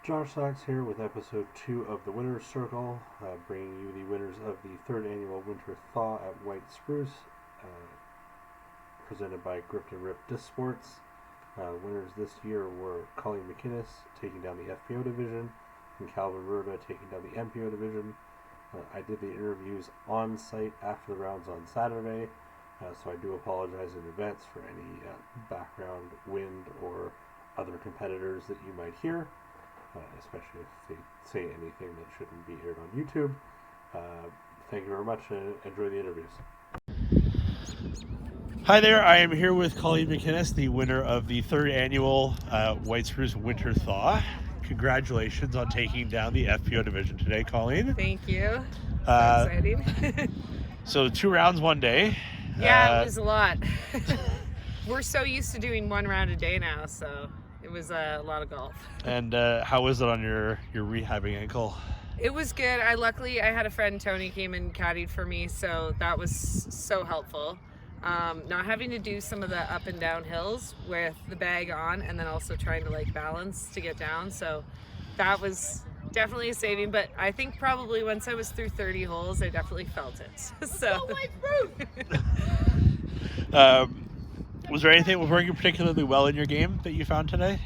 Josh Sachs here with episode 2 of the Winner's Circle, bringing you the winners of the 3rd annual Winter Thaw at White Spruce, presented by Grip to Rip Disc Sports. Winners this year were Colleen McInnes taking down the FPO division and Calvin Roorda taking down the MPO division. I did the interviews on site after the rounds on Saturday, so I do apologize in advance for any background wind or other competitors that you might hear. Especially if they say anything that shouldn't be aired on YouTube. Thank you very much and enjoy the interviews. Hi there, I am here with Colleen McInnes, the winner of the 3rd annual White Spruce Winter Thaw. Congratulations on taking down the FPO division today, Colleen. Thank you. So exciting. So 2 rounds, 1 day. Yeah, it was a lot. We're so used to doing 1 round a day now, so it was a lot of golf. And how was it on your rehabbing ankle? It was good. I had a friend, Tony, came and caddied for me, so that was so helpful. Not having to do some of the up and down hills with the bag on, and then also trying to balance to get down. So that was definitely a saving. But I think probably once I was through 30 holes, I definitely felt it. So. Was there anything that was working particularly well in your game that you found today?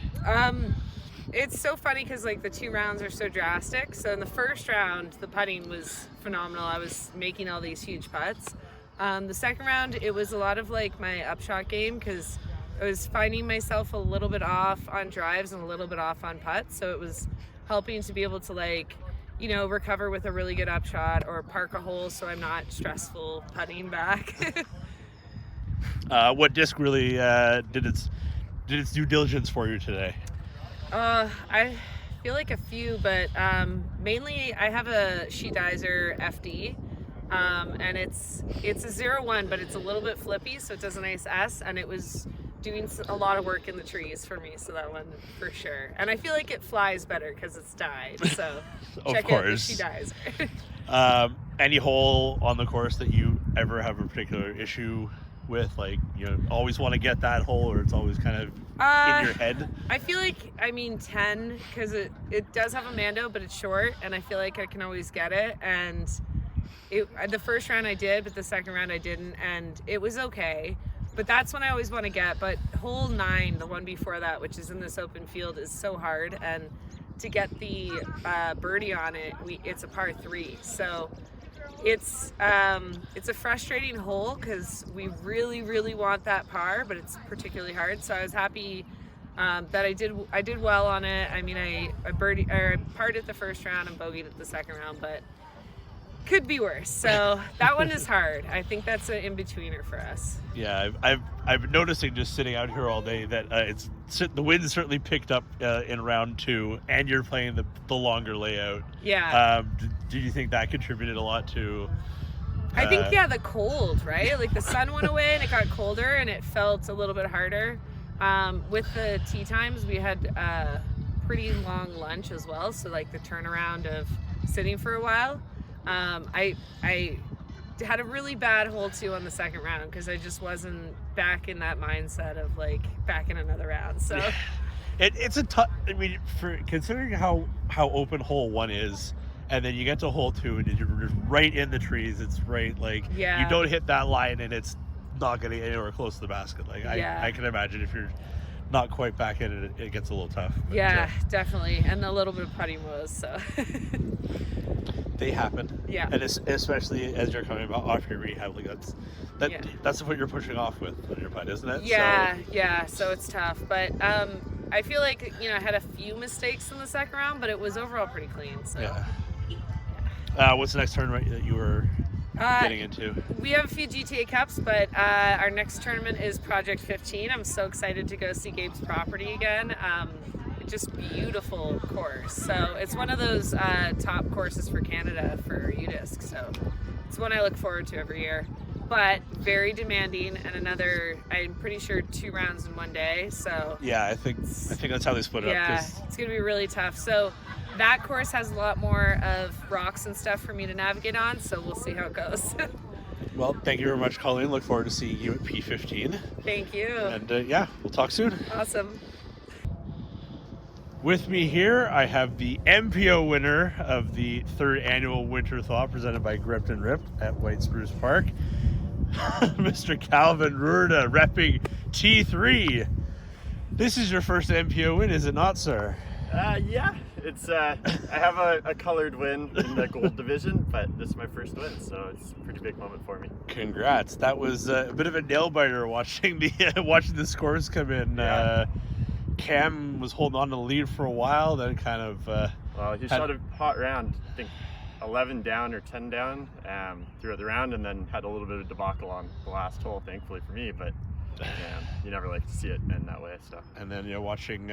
It's so funny because the 2 rounds are so drastic. So in the first round, the putting was phenomenal. I was making all these huge putts. The second round, it was a lot of my upshot game because I was finding myself a little bit off on drives and a little bit off on putts. So it was helping to be able to recover with a really good upshot or park a hole so I'm not stressful putting back. What disc really did its due diligence for you today? I feel like a few, but mainly I have a Sheetizer FD, and it's a 0-1, but it's a little bit flippy, so it does a nice S, and it was doing a lot of work in the trees for me, so that one for sure. And I feel like it flies better because it's dyed, so check out the Sheetizer. Any hole on the course that you ever have a particular issue with, always want to get that hole, or it's always kind of in your head? I feel 10, because it does have a Mando, but it's short, and I feel like I can always get it. And the first round I did, but the second round I didn't, and it was okay. But that's when I always want to get. But hole 9, the one before that, which is in this open field, is so hard, and to get the birdie on it, it's a par 3, so it's a frustrating hole because we really want that par, but it's particularly hard. So I was happy that I did well on it. I mean, I parred it the first round and bogeyed it the second round, but could be worse. So that one is hard. I think that's an in-betweener for us. Yeah, I've been noticing just sitting out here all day that the wind certainly picked up in round 2, and you're playing the longer layout. Yeah. Did you think that contributed a lot to? I think the cold, right? The sun went away and it got colder and it felt a little bit harder. With the tee times, we had a pretty long lunch as well, so the turnaround of sitting for a while. I had a really bad hole 2 on the second round because I just wasn't back in that mindset of back in another round. So it's a tough. I mean, for considering how open hole 1 is, and then you get to hole 2 and you're just right in the trees. It's right you don't hit that line and it's not getting anywhere close to the basket. I can imagine if you're not quite back in it, it gets a little tough. But, definitely, and a little bit of putting was so. They happen. Yeah. And especially as you're coming off your rehab, that's what you're pushing off with on your putt, isn't it? Yeah. So it's tough, but I feel I had a few mistakes in the second round, but it was overall pretty clean. So. Yeah. What's the next tournament that you were getting into? We have a few GTA Cups, but our next tournament is Project 15. I'm so excited to go see Gabe's property again. Just beautiful course. So it's one of those top courses for Canada for UDisc. So it's one I look forward to every year. But very demanding, and I'm pretty sure 2 rounds in 1 day. So yeah, I think that's how they split it up. Yeah, it's gonna be really tough. So that course has a lot more of rocks and stuff for me to navigate on. So we'll see how it goes. Well, thank you very much, Colleen. Look forward to seeing you at P15. Thank you. And we'll talk soon. Awesome. With me here, I have the MPO winner of the 3rd annual Winter Thaw presented by Gripped and Ripped at White Spruce Park, Mr. Calvin Roorda, repping T3. This is your first MPO win, is it not, sir? Yeah, it's I have a colored win in the gold division, but this is my first win, so it's a pretty big moment for me. Congrats! That was a bit of a nail biter watching the scores come in. Yeah. Cam was holding on to the lead for a while, then kind of. Well, he shot a hot round, I think 11 down or 10 down throughout the round, and then had a little bit of debacle on the last hole, thankfully for me, but. You never like to see it end that way. So. And then watching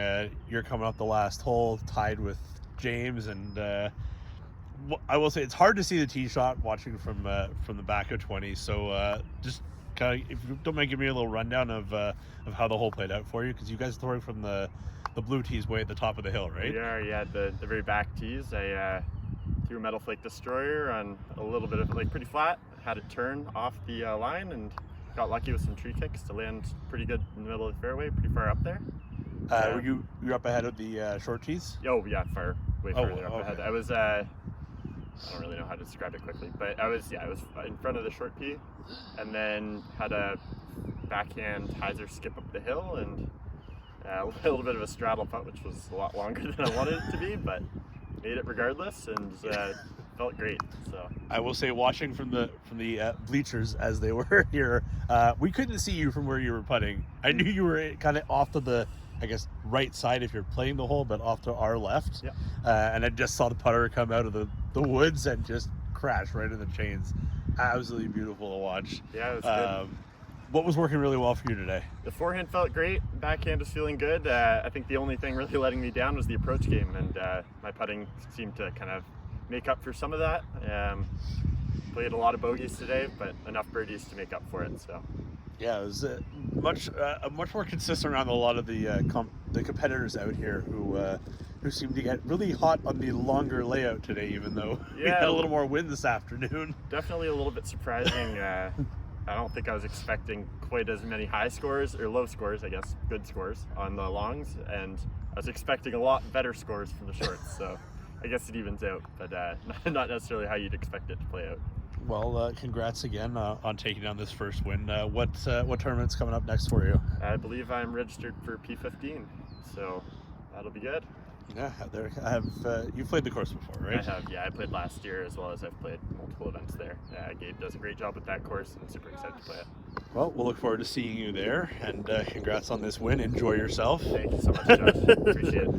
you're coming up the last hole tied with James, and I will say it's hard to see the tee shot watching from the back of 20. So just kind of, if you don't mind, give me a little rundown of how the hole played out for you, because you guys are throwing from the blue tees way at the top of the hill, right? We are, yeah, the very back tees. I threw a metal flake destroyer on a little bit of pretty flat, had it turn off the line, and got lucky with some tree kicks to land pretty good in the middle of the fairway, pretty far up there. Were you up ahead of the short tees? Oh yeah, way further up ahead. I was I don't really know how to describe it quickly, but I was in front of the short tee, and then had a backhand hyzer skip up the hill, and a little bit of a straddle putt, which was a lot longer than I wanted it to be, but made it regardless, and felt great. So I will say, watching from the bleachers as they were here, we couldn't see you from where you were putting. I knew you were kind of off to the, I guess, right side if you're playing the hole, but off to our left. Yeah. And I just saw the putter come out of the woods and just crash right in the chains. Absolutely beautiful to watch. Yeah, it was good. What was working really well for you today? The forehand felt great. Backhand was feeling good. I think the only thing really letting me down was the approach game, and my putting seemed to kind of make up for some of that. Played a lot of bogeys today, but enough birdies to make up for it. So yeah, it was much more consistent around a lot of the competitors out here who seemed to get really hot on the longer layout today, even though we had a little more wind this afternoon. Definitely a little bit surprising. I don't think I was expecting quite as many high scores, or low scores, I guess, good scores on the longs, and I was expecting a lot better scores from the shorts. So I guess it evens out, but not necessarily how you'd expect it to play out. Well, congrats again on taking down this first win. What tournament's coming up next for you? I believe I'm registered for P15, so that'll be good. Yeah, you've played the course before, right? I have, yeah. I played last year, as well as I've played multiple events there. Gabe does a great job with that course, and I'm super excited to play it. Well, we'll look forward to seeing you there, and congrats on this win. Enjoy yourself. Thank you so much, Josh. Appreciate it.